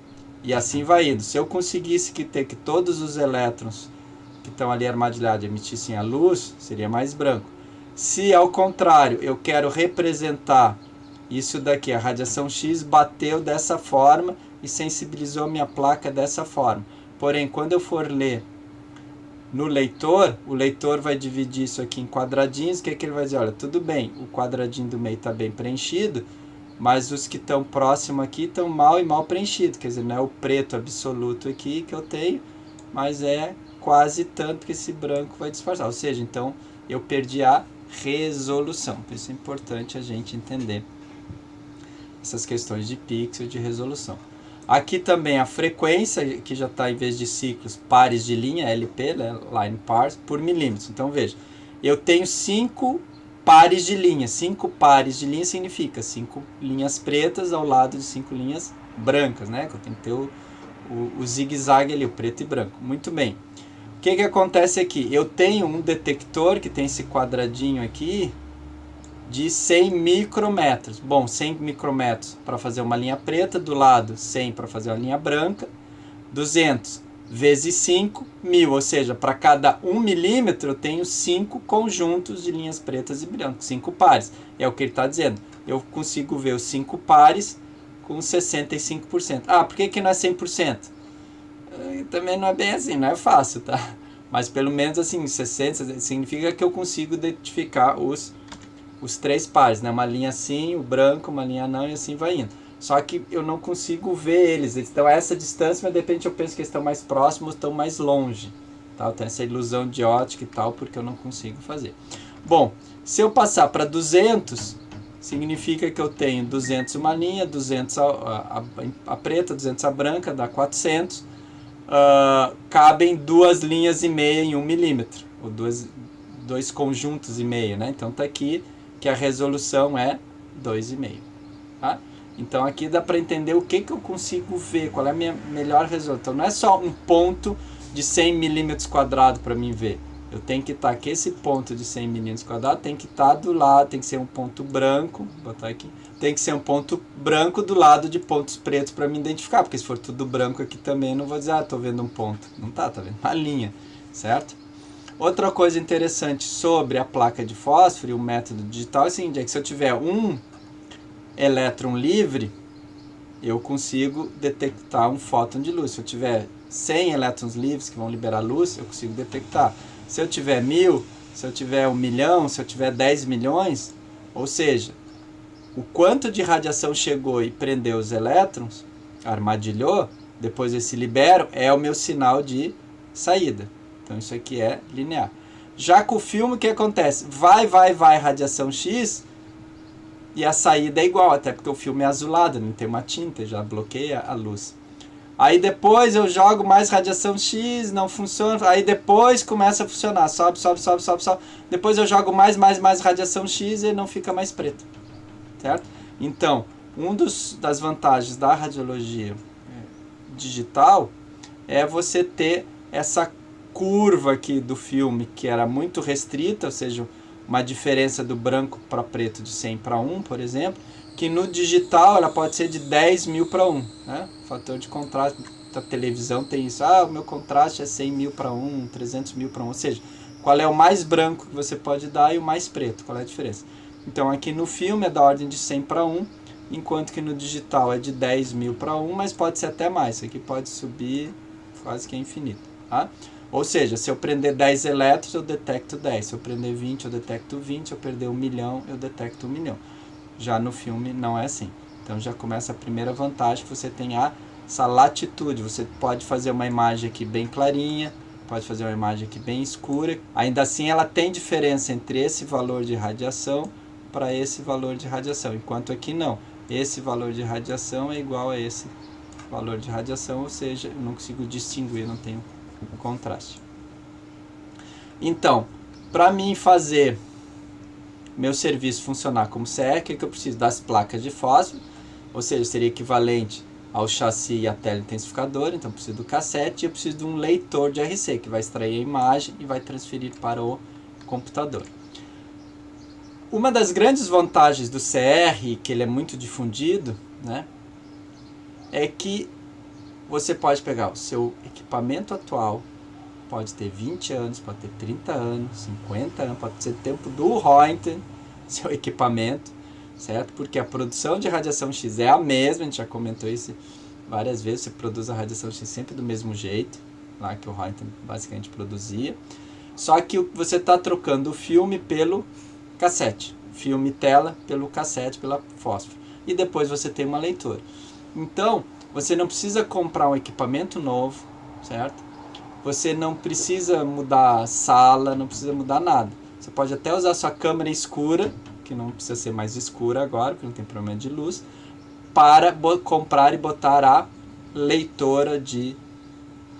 E assim vai indo. Se eu conseguisse ter que todos os elétrons que estão ali armadilhados emitissem a luz, seria mais branco. Se ao contrário, eu quero representar isso daqui, a radiação X bateu dessa forma e sensibilizou minha placa dessa forma. Porém, quando eu for ler no leitor, o leitor vai dividir isso aqui em quadradinhos. O que ele vai dizer? Olha, tudo bem, o quadradinho do meio está bem preenchido, mas os que estão próximos aqui estão mal e mal preenchidos. Quer dizer, não é o preto absoluto aqui que eu tenho, mas é quase tanto que esse branco vai disfarçar. Ou seja, então eu perdi a resolução. Por isso é importante a gente entender essas questões de pixel, de resolução. Aqui também a frequência, que já está em vez de ciclos, pares de linha, LP, né, line pars, por milímetros. Então veja, eu tenho 5 pares de linha. 5 pares de linha significa 5 linhas pretas ao lado de 5 linhas brancas, né? Que eu tenho que ter o zigue-zague ali, o preto e branco. Muito bem. O que acontece aqui? Eu tenho um detector que tem esse quadradinho aqui, de 100 micrômetros. Bom, 100 micrômetros para fazer uma linha preta, do lado 100 para fazer uma linha branca, 200 vezes 5, 1000, ou seja, para cada 1 milímetro eu tenho 5 conjuntos de linhas pretas e brancas, 5 pares. É o que ele está dizendo. Eu consigo ver os 5 pares com 65%. Ah, por que não é 100%? Também não é bem assim, não é fácil, tá? Mas pelo menos assim, 60% significa que eu consigo identificar os 3 pares, né? Uma linha assim, o branco, uma linha não, e assim vai indo. Só que eu não consigo ver eles estão a essa distância, mas de repente eu penso que eles estão mais próximos, estão mais longe. Tá? Eu tenho essa ilusão de ótica e tal, porque eu não consigo fazer. Bom, se eu passar para 200, significa que eu tenho 200 uma linha, 200 a preta, 200 a branca, dá 400. Cabem 2 linhas e meia em 1 milímetro, ou 2 conjuntos e meio, né? Então tá aqui que a resolução é 2,5. Tá? Então aqui dá para entender o que eu consigo ver, qual é a minha melhor resolução. Então não é só um ponto de 100 milímetros quadrados para mim ver. Eu tenho que estar aqui, esse ponto de 100 milímetros quadrados tem que estar do lado, tem que ser um ponto branco, vou botar aqui, tem que ser um ponto branco do lado de pontos pretos para me identificar, porque se for tudo branco aqui também, não vou dizer, estou vendo um ponto. Não tá vendo uma linha, certo? Outra coisa interessante sobre a placa de fósforo e o método digital é o seguinte, é que se eu tiver um elétron livre, eu consigo detectar um fóton de luz. Se eu tiver 100 elétrons livres que vão liberar luz, eu consigo detectar. Se eu tiver 1000, se eu tiver 1 milhão, se eu tiver 10 milhões, ou seja, o quanto de radiação chegou e prendeu os elétrons, armadilhou, depois eles se liberam, é o meu sinal de saída. Então isso aqui é linear. Já com o filme, o que acontece? Vai radiação X e a saída é igual, até porque o filme é azulado, não tem uma tinta, já bloqueia a luz. Aí depois eu jogo mais radiação X, não funciona, aí depois começa a funcionar, sobe. Depois eu jogo mais radiação X e não fica mais preto, certo? Então, das vantagens da radiologia digital é você ter essa curva aqui do filme que era muito restrita, ou seja, uma diferença do branco para preto de 100 para 1, por exemplo, que no digital ela pode ser de 10.000 para 1. Né? O fator de contraste da televisão tem isso. O meu contraste é 100.000 para 1, 300.000 para 1. Ou seja, qual é o mais branco que você pode dar e o mais preto. Qual é a diferença? Então aqui no filme é da ordem de 100 para 1, enquanto que no digital é de 10.000 para 1, mas pode ser até mais. Isso aqui pode subir quase que é infinito. Tá? Ou seja, se eu prender 10 elétrons, eu detecto 10. Se eu prender 20, eu detecto 20. Se eu perder 1 milhão, eu detecto 1 milhão. Já no filme não é assim. Então já começa a primeira vantagem, que você tem essa latitude. Você pode fazer uma imagem aqui bem clarinha, pode fazer uma imagem aqui bem escura. Ainda assim ela tem diferença entre esse valor de radiação para esse valor de radiação. Enquanto aqui não. Esse valor de radiação é igual a esse valor de radiação, ou seja, eu não consigo distinguir, não tenho contraste. Então, para mim fazer meu serviço funcionar como CR, o que eu preciso? Das placas de fósforo, ou seja, seria equivalente ao chassi e à teleintensificadora, então eu preciso do cassete e eu preciso de um leitor de RC, que vai extrair a imagem e vai transferir para o computador. Uma das grandes vantagens do CR, que ele é muito difundido, né, é que você pode pegar o seu equipamento atual, pode ter 20 anos, pode ter 30 anos, 50 anos, pode ser tempo do Röntgen, seu equipamento, certo? Porque a produção de radiação X é a mesma, a gente já comentou isso várias vezes, você produz a radiação X sempre do mesmo jeito, lá que o Röntgen basicamente produzia, só que você está trocando o filme pelo cassete, filme tela pelo cassete, pela fósforo, e depois você tem uma leitura. Então, você não precisa comprar um equipamento novo, certo? Você não precisa mudar a sala, não precisa mudar nada. Você pode até usar sua câmera escura, que não precisa ser mais escura agora, porque não tem problema de luz, para comprar e botar a leitora de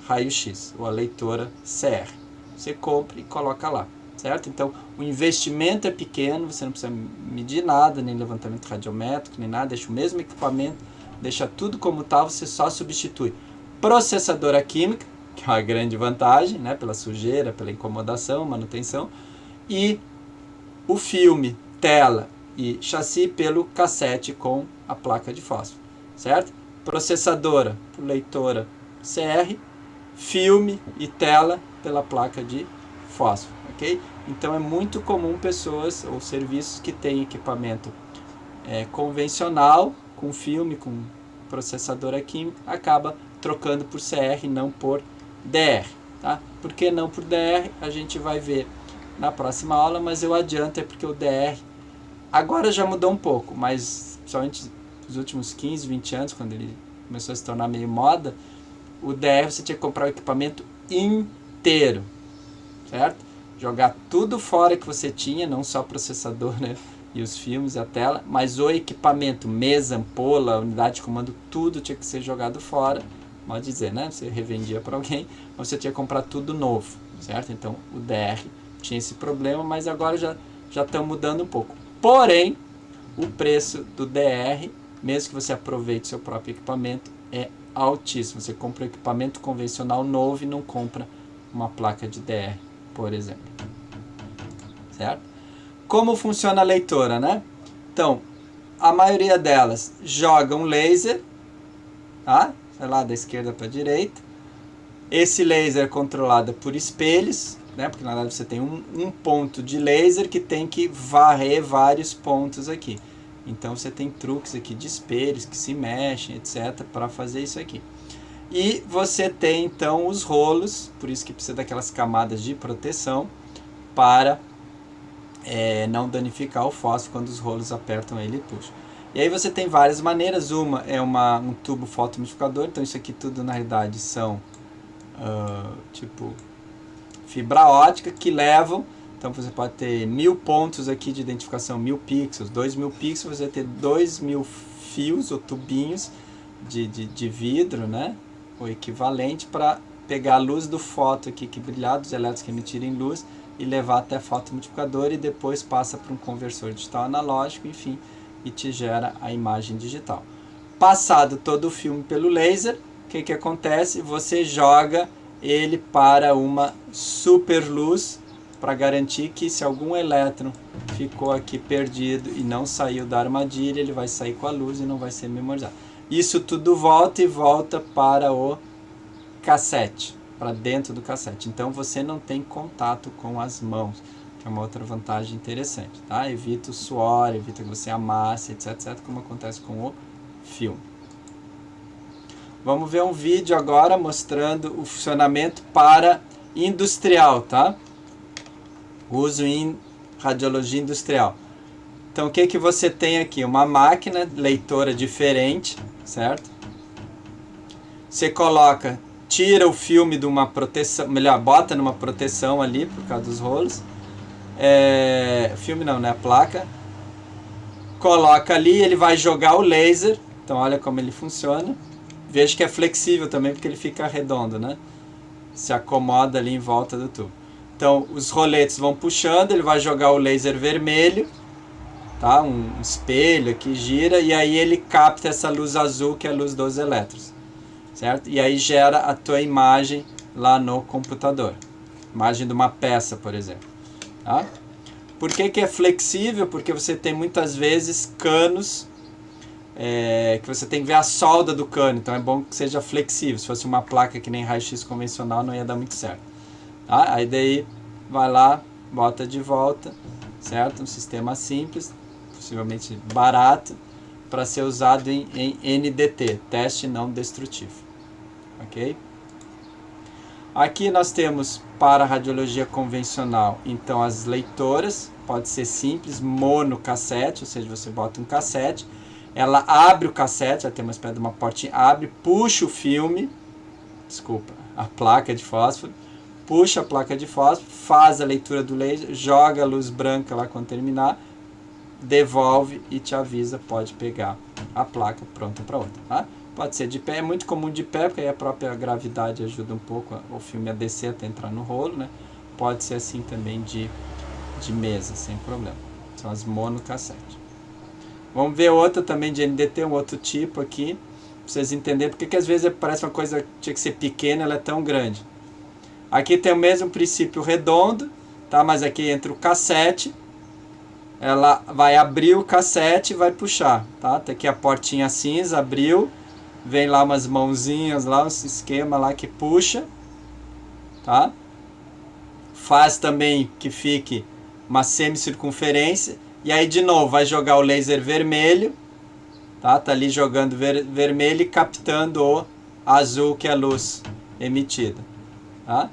raio-x, ou a leitora CR. Você compra e coloca lá, certo? Então, o investimento é pequeno, você não precisa medir nada, nem levantamento radiométrico, nem nada, deixa o mesmo equipamento, deixa tudo como está, você só substitui processadora química, que é uma grande vantagem, né, pela sujeira, pela incomodação, manutenção, e o filme, tela e chassi pelo cassete com a placa de fósforo, certo? Processadora, leitora CR, filme e tela pela placa de fósforo, ok? Então é muito comum pessoas ou serviços que têm equipamento convencional, com filme, com processadora química, acaba trocando por CR e não por DR, tá? Por que não por DR? A gente vai ver na próxima aula, mas eu adianto, é porque o DR agora já mudou um pouco, mas principalmente nos últimos 15, 20 anos, quando ele começou a se tornar meio moda, o DR você tinha que comprar o equipamento inteiro, certo? Jogar tudo fora que você tinha, não só o processador, né, e os filmes e a tela, mas o equipamento, mesa, ampola, unidade de comando, tudo tinha que ser jogado fora. Pode dizer, né? Você revendia para alguém, mas você tinha que comprar tudo novo, certo? Então o DR tinha esse problema, mas agora já estão mudando um pouco. Porém, o preço do DR, mesmo que você aproveite seu próprio equipamento, é altíssimo. Você compra um equipamento convencional novo e não compra uma placa de DR, por exemplo. Certo? Como funciona a leitora, né? Então, a maioria delas joga um laser, tá? Sei lá, da esquerda para a direita. Esse laser é controlado por espelhos, né? Porque na verdade você tem um ponto de laser que tem que varrer vários pontos aqui. Então você tem truques aqui de espelhos que se mexem, etc, para fazer isso aqui. E você tem então os rolos, por isso que precisa daquelas camadas de proteção para não danificar o fósforo quando os rolos apertam ele e puxam. E aí você tem várias maneiras, uma é um tubo fotomistificador, então isso aqui tudo na realidade são tipo fibra ótica que levam, então você pode ter 1000 pontos aqui de identificação, 1000 pixels, 2000 pixels, você vai ter 2000 fios ou tubinhos de vidro, né? O equivalente para pegar a luz do foto aqui que brilhar, dos elétrons que emitirem luz, e levar até fotomultiplicador e depois passa para um conversor digital analógico, enfim, e te gera a imagem digital. Passado todo o filme pelo laser, o que acontece? Você joga ele para uma superluz para garantir que se algum elétron ficou aqui perdido e não saiu da armadilha, ele vai sair com a luz e não vai ser memorizado. Isso tudo volta e volta para o cassete, para dentro do cassete. Então você não tem contato com as mãos, que é uma outra vantagem interessante, tá? Evita o suor, evita que você amasse, etc, etc, como acontece com o filme. Vamos ver um vídeo agora mostrando o funcionamento para industrial, tá? Uso em radiologia industrial. Então o que você tem aqui? Uma máquina leitora diferente, certo? Você coloca, tira o filme de uma proteção, melhor, bota numa proteção ali por causa dos rolos. Filme não, né? A placa. Coloca ali, ele vai jogar o laser. Então olha como ele funciona. Veja que é flexível também porque ele fica redondo, né? Se acomoda ali em volta do tubo. Então os roletes vão puxando, ele vai jogar o laser vermelho, tá? Um espelho que gira e aí ele capta essa luz azul que é a luz dos elétrons, certo? E aí gera a tua imagem lá no computador. Imagem de uma peça, por exemplo, tá? Por que é flexível? Porque você tem muitas vezes canos que você tem que ver a solda do cano, então é bom que seja flexível. Se fosse uma placa que nem raio-x convencional não ia dar muito certo, tá? Aí daí vai lá, bota de volta, certo? Um sistema simples, possivelmente barato, para ser usado em NDT, teste não destrutivo, ok? Aqui nós temos para radiologia convencional, então as leitoras, pode ser simples, monocassete, ou seja, você bota um cassete, ela abre o cassete, ela tem uma espécie de uma portinha, abre, puxa o filme, a placa de fósforo, puxa a placa de fósforo, faz a leitura do laser, joga a luz branca lá quando terminar, devolve e te avisa, pode pegar a placa pronta para outra, tá? Pode ser de pé, é muito comum de pé, porque aí a própria gravidade ajuda um pouco o filme a descer até entrar no rolo, né? Pode ser assim também de mesa, sem problema. São as monocassete. Vamos ver outra também de NDT, um outro tipo aqui, pra vocês entenderem porque que às vezes parece uma coisa que tinha que ser pequena, ela é tão grande. Aqui tem o mesmo princípio redondo, tá? Mas aqui entra o cassete, ela vai abrir o cassete e vai puxar, tá? Tá aqui a portinha cinza, abriu, vem lá umas mãozinhas lá, um esquema lá que puxa, tá? Faz também que fique uma semicircunferência. E aí de novo vai jogar o laser vermelho, tá? Tá ali jogando vermelho e captando o azul que é a luz emitida, tá?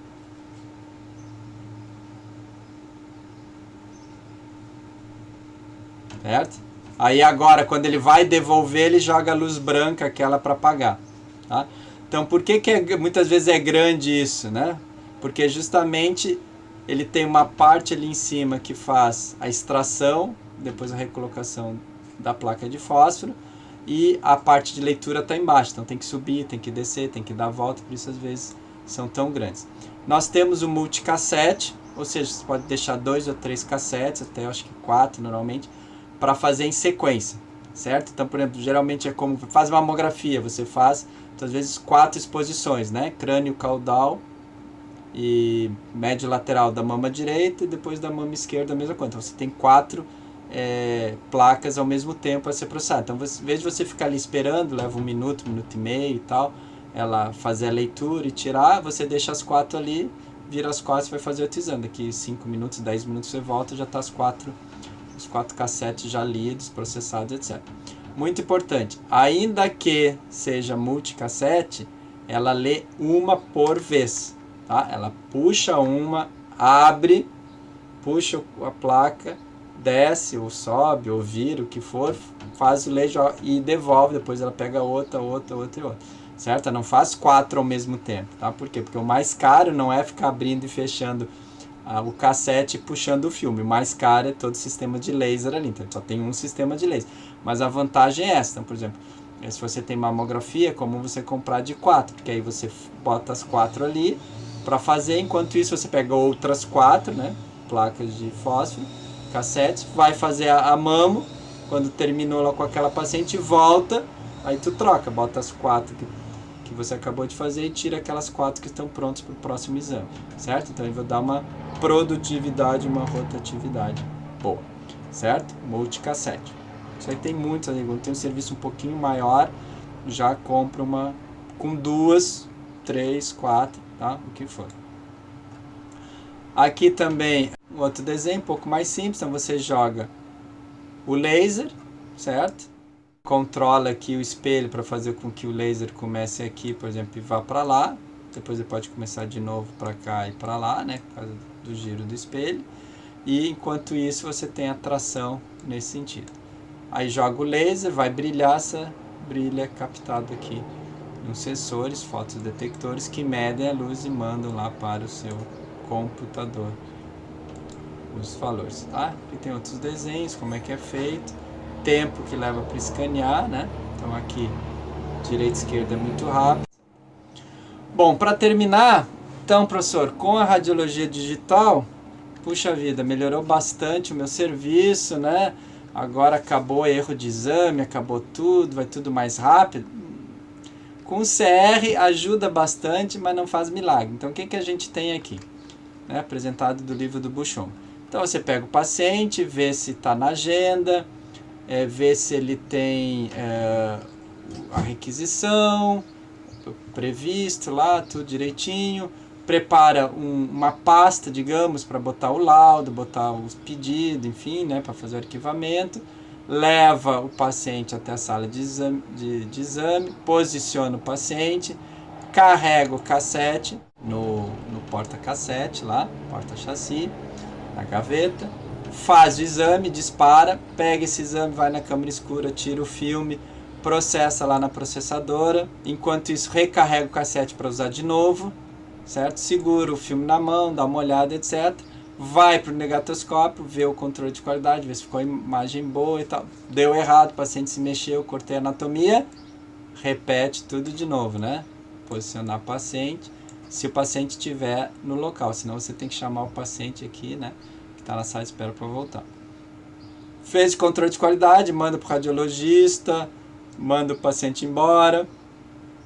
Certo? Aí agora quando ele vai devolver ele joga a luz branca aquela para apagar, tá? Então por que muitas vezes é grande isso, né? Porque justamente ele tem uma parte ali em cima que faz a extração, depois a recolocação da placa de fósforo, e a parte de leitura está embaixo, então tem que subir, tem que descer, tem que dar a volta, por isso às vezes são tão grandes. Nós temos o multicassete, ou seja, você pode deixar 2 ou 3 cassetes, até acho que 4 normalmente, para fazer em sequência, certo? Então, por exemplo, geralmente é como faz mamografia, você faz, às vezes 4 exposições, né? Crânio caudal, e médio lateral da mama direita e depois da mama esquerda a mesma coisa. Então você tem 4 placas ao mesmo tempo a ser processada. Então, em vez de você ficar ali esperando, leva 1 minuto, 1 minuto e meio e tal, ela fazer a leitura e tirar, você deixa as 4 ali, vira as 4 e vai fazer outro exame. Daqui 5 minutos, 10 minutos você volta, já está os 4 cassetes já lidos, processados, etc. Muito importante, ainda que seja multicassete, ela lê uma por vez. Tá? Ela puxa uma, abre, puxa a placa, desce ou sobe ou vira, o que for, faz o laser e devolve, depois ela pega outra. certo? Não faz 4 ao mesmo tempo, tá? Por quê? Porque o mais caro não é ficar abrindo e fechando o cassete e puxando o filme. O mais caro é todo o sistema de laser ali, então só tem um sistema de laser. Mas a vantagem é essa, então, por exemplo, se você tem mamografia, é comum você comprar de 4, porque aí você bota as 4 ali para fazer, enquanto isso você pega outras 4, né, placas de fósforo, cassetes, vai fazer a mamo, quando terminou lá com aquela paciente, volta, aí tu troca, bota as 4 que você acabou de fazer e tira aquelas 4 que estão prontas para o próximo exame, certo? Então ele vai dar uma produtividade, uma rotatividade boa, certo? Multicassete. Isso aí tem muitos, quando tem um serviço um pouquinho maior, já compra uma com 2, 3, 4, tá? O que for. Aqui também outro desenho, um pouco mais simples, então você joga o laser, certo? Controla aqui o espelho para fazer com que o laser comece aqui, por exemplo, e vá para lá. Depois ele pode começar de novo para cá e para lá, né? Por causa do giro do espelho. E enquanto isso você tem a tração nesse sentido. Aí joga o laser, vai brilhar, brilha captado aqui nos sensores, fotodetectores que medem a luz e mandam lá para o seu computador os valores, tá? Aqui tem outros desenhos, como é que é feito, tempo que leva para escanear, né? Então aqui, direita e esquerda é muito rápido. Bom, para terminar, então, professor, com a radiologia digital, puxa vida, melhorou bastante o meu serviço, né? Agora acabou erro de exame, acabou tudo, vai tudo mais rápido. Com o CR ajuda bastante, mas não faz milagre. Então o que a gente tem aqui? Né? Apresentado do livro do Buchon. Então você pega o paciente, vê se está na agenda, vê se ele tem a requisição, previsto lá, tudo direitinho. Prepara uma pasta, digamos, para botar o laudo, botar os pedidos, enfim, né, para fazer o arquivamento. Leva o paciente até a sala de exame, posiciona o paciente, carrega o cassete no porta-cassete lá, porta-chassi, na gaveta, faz o exame, dispara, pega esse exame, vai na câmera escura, tira o filme, processa lá na processadora. Enquanto isso, recarrega o cassete para usar de novo, certo? Segura o filme na mão, dá uma olhada, etc. Vai para o negatoscópio, vê o controle de qualidade, vê se ficou a imagem boa e tal. Deu errado, o paciente se mexeu, cortei a anatomia, repete tudo de novo, né? Posicionar o paciente, se o paciente estiver no local, senão você tem que chamar o paciente aqui, né? Que está na sala de espera para voltar. Fez o controle de qualidade, manda para o radiologista, manda o paciente embora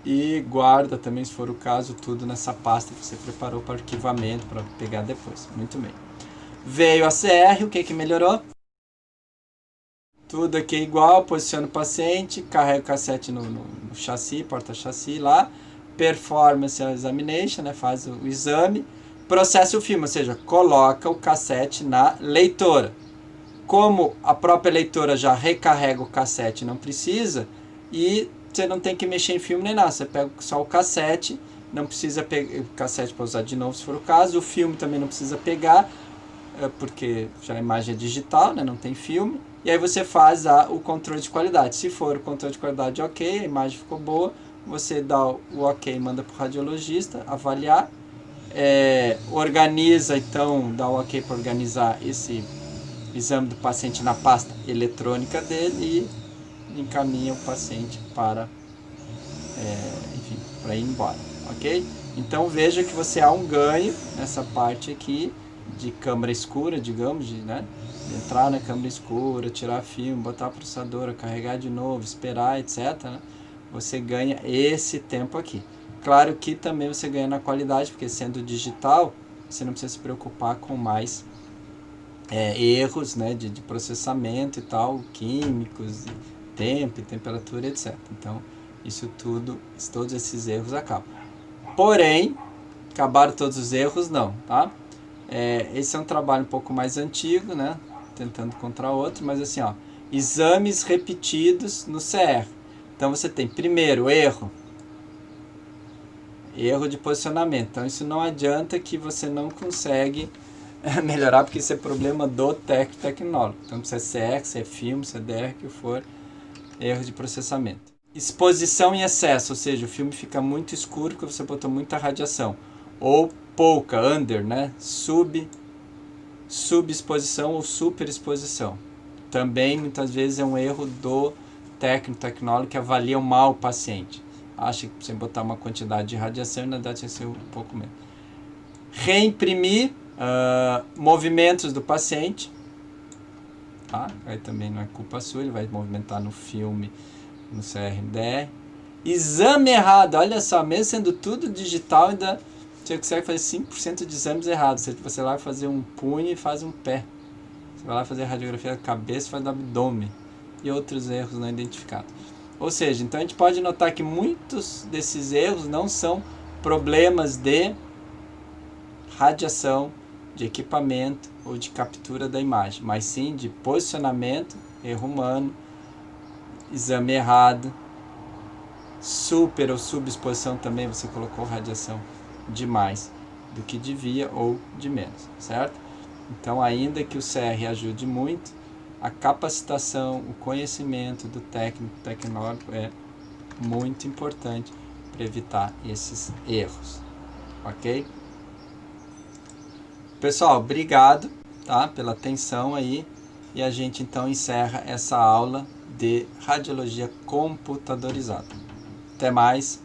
e guarda também, se for o caso, tudo nessa pasta que você preparou para arquivamento, para pegar depois. Muito bem. Veio a CR, o que melhorou? Tudo aqui é igual, posiciona o paciente, carrega o cassete no chassi, porta-chassi lá, performance examination, né, faz o exame, processa o filme, ou seja, coloca o cassete na leitora. Como a própria leitora já recarrega o cassete, não precisa, e você não tem que mexer em filme nem nada, você pega só o cassete, não precisa pegar o cassete para usar de novo se for o caso, o filme também não precisa pegar, porque já a imagem é digital, né, não tem filme, e aí você faz o controle de qualidade. Se for o controle de qualidade ok, a imagem ficou boa, você dá o ok, manda para o radiologista avaliar, organiza, então, dá o ok para organizar esse exame do paciente na pasta eletrônica dele e encaminha o paciente para, enfim, para ir embora, ok? Então veja que você há um ganho nessa parte aqui de câmera escura, digamos, de entrar na câmera escura, tirar filme, botar a processadora, carregar de novo, esperar, etc., né? Você ganha esse tempo aqui. Claro que também você ganha na qualidade, porque sendo digital, você não precisa se preocupar com mais erros, né, de processamento e tal, químicos, tempo, temperatura, etc. Então, isso tudo, todos esses erros acabam. Porém, acabaram todos os erros? Não, tá? Esse é um trabalho um pouco mais antigo, né, tentando encontrar outro, mas assim, ó, exames repetidos no CR. Então, você tem, primeiro, erro de posicionamento. Então, isso não adianta que você não consegue melhorar, porque isso é problema do tecnólogo. Então, se é CR, se é filme, se é DR, que for, erro de processamento. Exposição em excesso, ou seja, o filme fica muito escuro porque você botou muita radiação. Ou pouca, under, né? Subexposição ou superexposição. Também, muitas vezes, é um erro do tecnólogo que avalia mal o paciente. Acha que você botar uma quantidade de radiação e na verdade vai ser um pouco menos. Reimprimir movimentos do paciente. Tá? Aí também não é culpa sua, ele vai movimentar no filme, no CRDR. Exame errado, olha só, mesmo sendo tudo digital, ainda você consegue fazer 5% de exames errados. Você vai fazer um punho e faz um pé. Você vai lá fazer radiografia da cabeça e faz do abdômen. E outros erros não identificados. Ou seja, então a gente pode notar que muitos desses erros não são problemas de radiação, de equipamento ou de captura da imagem, mas sim de posicionamento, erro humano, exame errado, super ou subexposição também, você colocou radiação demais do que devia ou de menos, certo? Então, ainda que o CR ajude muito, a capacitação, o conhecimento do tecnólogo é muito importante para evitar esses erros, ok? Pessoal, obrigado, tá, pela atenção aí, e a gente então encerra essa aula de radiologia computadorizada. Até mais.